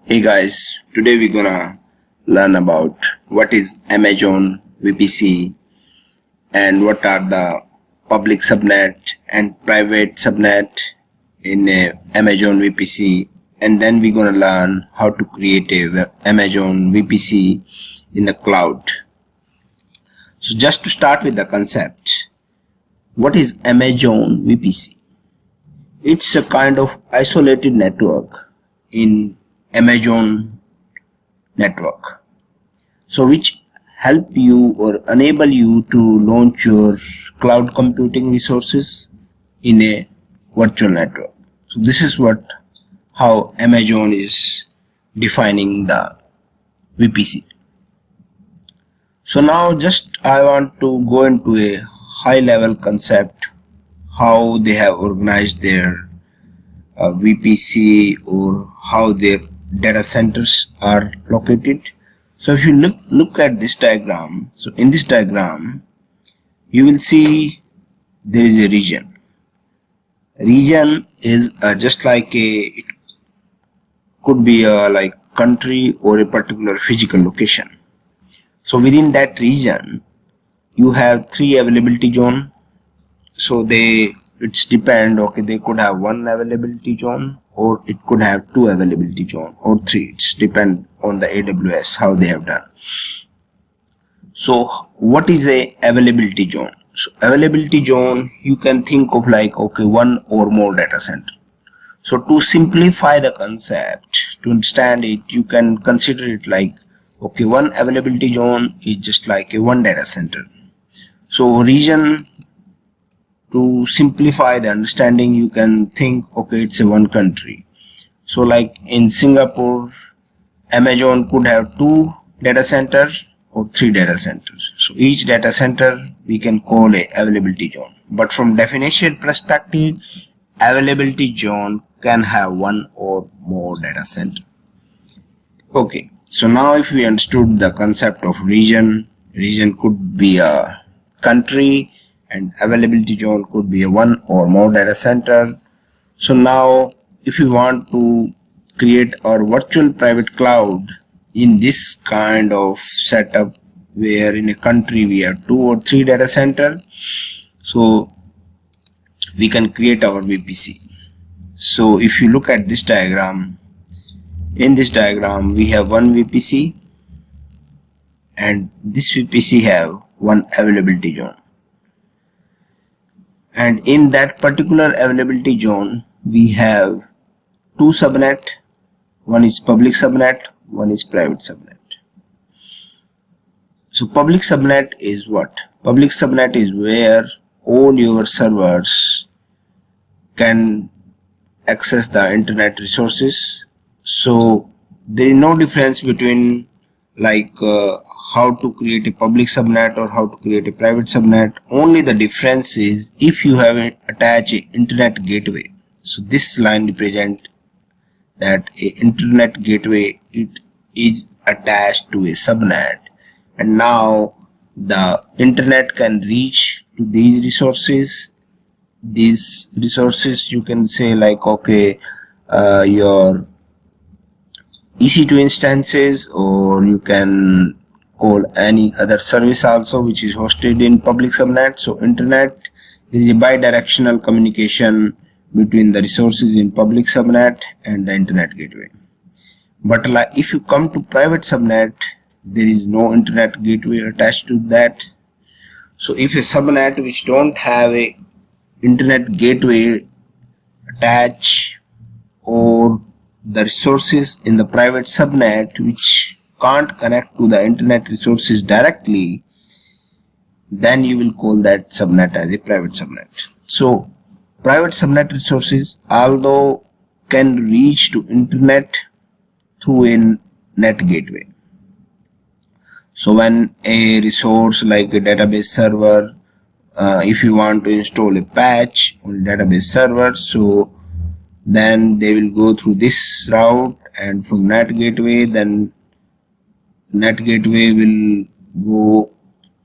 Hey guys, today we're gonna learn about what is Amazon VPC and what are the public subnet and private subnet in Amazon VPC, and then we're gonna learn how to create a Amazon VPC in the cloud. So just to start with the concept, what is Amazon VPC? It's a kind of isolated network in Amazon network, so which help you or enable you to launch your cloud computing resources in a virtual network. So this is how Amazon is defining the VPC. So now just I want to go into a high level concept, how they have organized their VPC or how their data centers are located. So if you look at this diagram, so in this diagram you will see there is a region. Region is just like it could be a like country or a particular physical location. So within that region you have three availability zone. So it's depend, okay, they could have one availability zone or it could have two availability zone or three. It's depend on the AWS how they have done. So what is a availability zone? So availability zone, you can think of like, okay, one or more data center. So to simplify the concept, to understand it, you can consider it like, okay, one availability zone is just like a one data center. So region, to simplify the understanding, you can think, okay, it's a one country. So like in Singapore, Amazon could have two data centers or three data centers. So each data center we can call a availability zone. But from definition perspective, availability zone can have one or more data center. Okay, so now if we understood the concept of region could be a country and availability zone could be a one or more data center. So now if you want to create our virtual private cloud in this kind of setup where in a country we have two or three data center, so we can create our VPC. So if you look at this diagram, in this diagram we have one VPC and this VPC have one availability zone. And in that particular availability zone we have two subnet. One is public subnet, one is private subnet. So public subnet is what? Public subnet is where all your servers can access the internet resources. So there is no difference between like how to create a public subnet or how to create a private subnet. Only the difference is if you have attached an internet gateway. So this line represents that a internet gateway, it is attached to a subnet, and now the internet can reach to these resources. These resources you can say like, okay, your EC2 instances, or you can call any other service also which is hosted in public subnet. So internet, there is a bidirectional communication between the resources in public subnet and the internet gateway. But like if you come to private subnet, there is no internet gateway attached to that. So if a subnet which don't have a internet gateway attached, or the resources in the private subnet which can't connect to the internet resources directly, then you will call that subnet as a private subnet. So private subnet resources although can reach to internet through a net gateway. So when a resource like a database server, if you want to install a patch on a database server, so then they will go through this route, and from net gateway, then net gateway will go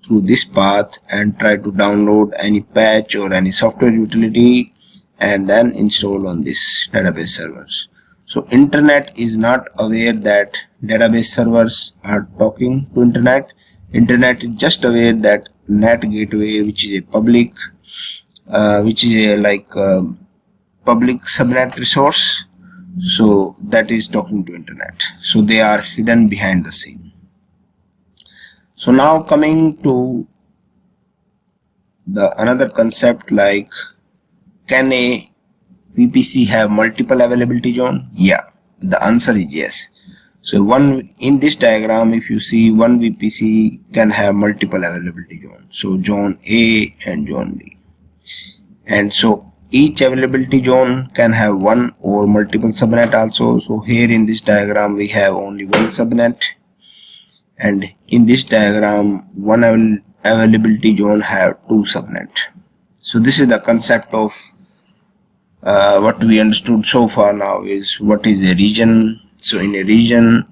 through this path and try to download any patch or any software utility and then install on this database servers. So internet is not aware that database servers are talking to internet. Internet is just aware that NAT gateway, which is a public public subnet resource, so that is talking to internet. So they are hidden behind the scene. So now coming to the another concept, like, can a VPC have multiple availability zone? Yeah, the answer is yes. So one in this diagram, if you see, one VPC can have multiple availability zones. So zone A and zone B. And so each availability zone can have one or multiple subnet also. So here in this diagram we have only one subnet, and in this diagram one availability zone have two subnet. So this is the concept of what we understood so far now is what is a region. So in a region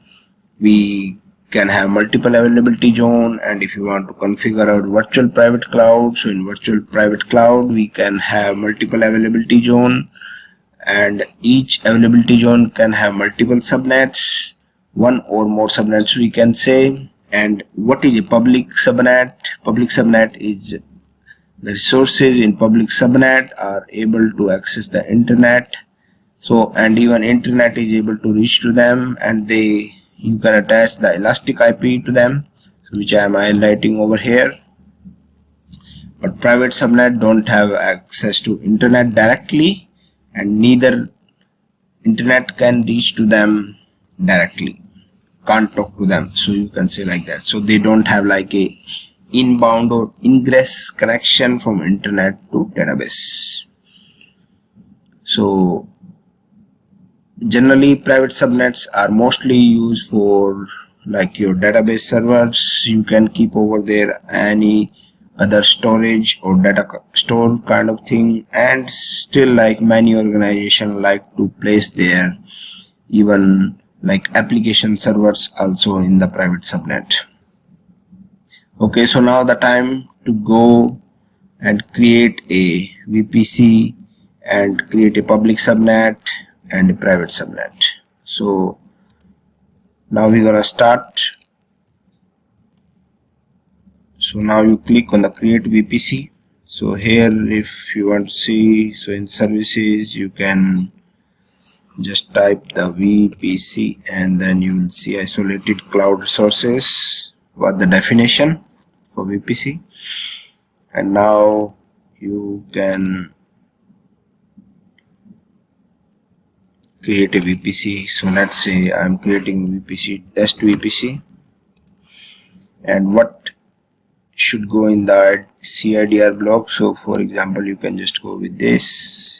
we can have multiple availability zone, and if you want to configure our virtual private cloud, so in virtual private cloud we can have multiple availability zone, and each availability zone can have multiple subnets, one or more subnets we can say. And what is a public subnet? Public subnet is the resources in public subnet are able to access the internet. So, and even internet is able to reach to them, and you can attach the elastic IP to them, which I am highlighting over here. But private subnet don't have access to internet directly, and neither internet can reach to them directly, can't talk to them, so you can say like that. So they don't have like a inbound or ingress connection from internet to database. So generally private subnets are mostly used for like your database servers. You can keep over there any other storage or data store kind of thing, and still like many organizations like to place their even like application servers also in the private subnet. Okay, so now the time to go and create a VPC and create a public subnet and a private subnet. So now we're gonna start. So now you click on the create VPC. So here if you want to see, so in services you can just type the VPC and then you will see isolated cloud resources, what the definition for VPC. And now you can create a VPC. So let's say I'm creating VPC, test VPC, and what should go in the CIDR block. So for example you can just go with this.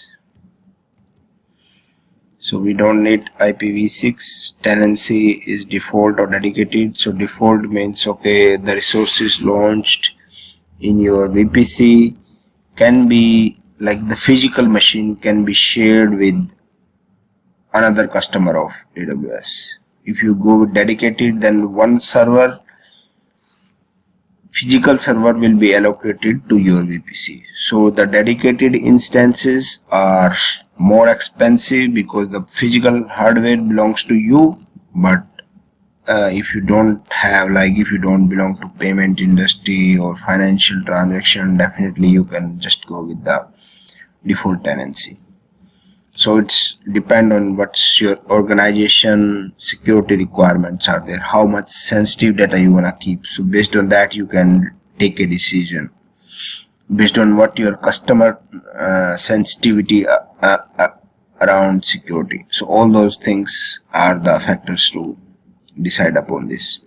So we don't need IPv6. Tenancy is default or dedicated. So default means okay, the resources launched in your VPC can be like the physical machine can be shared with another customer of AWS. If you go with dedicated, then one server, physical server will be allocated to your VPC. So the dedicated instances are more expensive because the physical hardware belongs to you, but if you don't have, like if you don't belong to payment industry or financial transaction, definitely you can just go with the default tenancy. So it's depend on what's your organization security requirements are there, how much sensitive data you wanna keep. So based on that you can take a decision based on what your customer sensitivity around security. So all those things are the factors to decide upon this.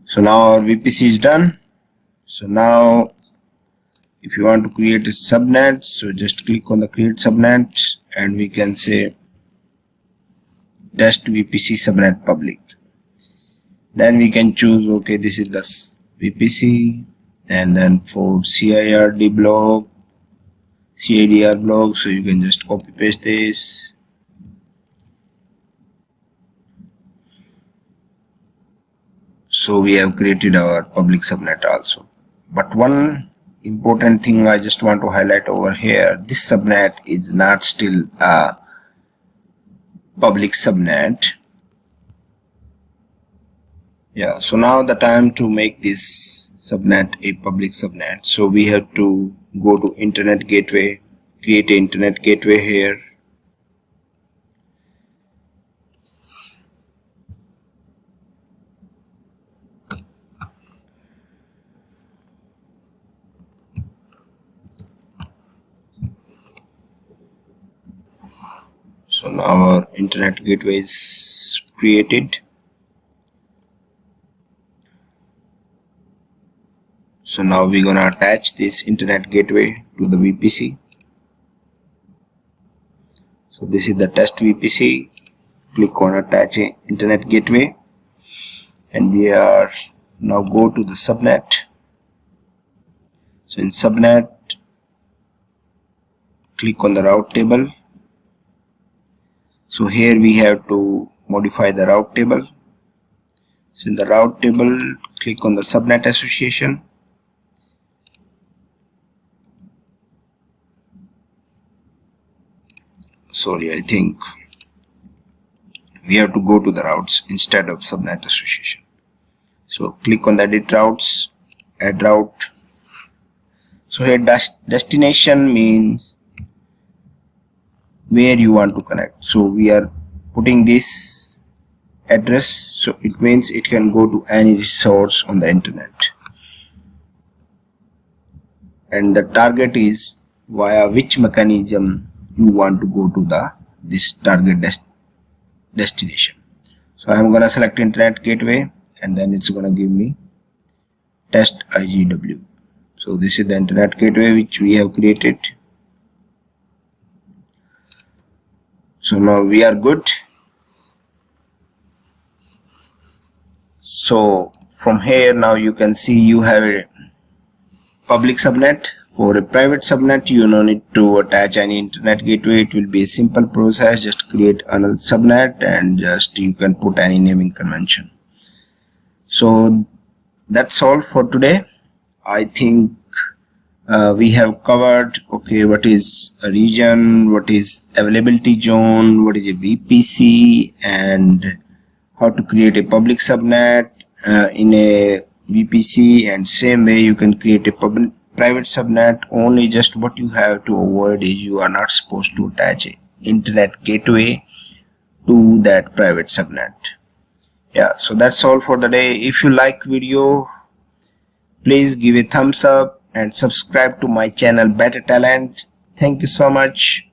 So now our VPC is done. So now if you want to create a subnet, so just click on the create subnet and we can say test VPC subnet public. Then we can choose, okay, this is the VPC, and then for CIRD block, CIDR block, so you can just copy paste this. So we have created our public subnet also. But one important thing I just want to highlight over here, this subnet is not still a public subnet. Yeah, so now the time to make this subnet a public subnet. So we have to go to internet gateway, create an internet gateway here. So now our internet gateway is created. So now we're gonna attach this internet gateway to the VPC. So this is the test VPC. Click on attach a internet gateway, and we are now go to the subnet. So in subnet, click on the route table. So here we have to modify the route table. So in the route table, click on the subnet association. Sorry, I think we have to go to the routes instead of subnet association. So click on the edit routes, add route. So here destination means where you want to connect. So we are putting this address, so it means it can go to any resource on the internet, and the target is via which mechanism you want to go to this target destination. So I'm gonna select internet gateway, and then it's gonna give me test IGW. So this is the internet gateway which we have created. So now we are good. So from here now you can see you have a public subnet. For a private subnet, you no need to attach any internet gateway. It will be a simple process. Just create another subnet and just you can put any naming convention. So that's all for today. I think we have covered okay, what is a region, what is availability zone, what is a VPC, and how to create a public subnet in a VPC, and same way you can create a private subnet. Only just what you have to avoid is you are not supposed to attach a internet gateway to that private subnet. Yeah, so that's all for the day. If you like video, please give a thumbs up and subscribe to my channel Better Talent. Thank you so much.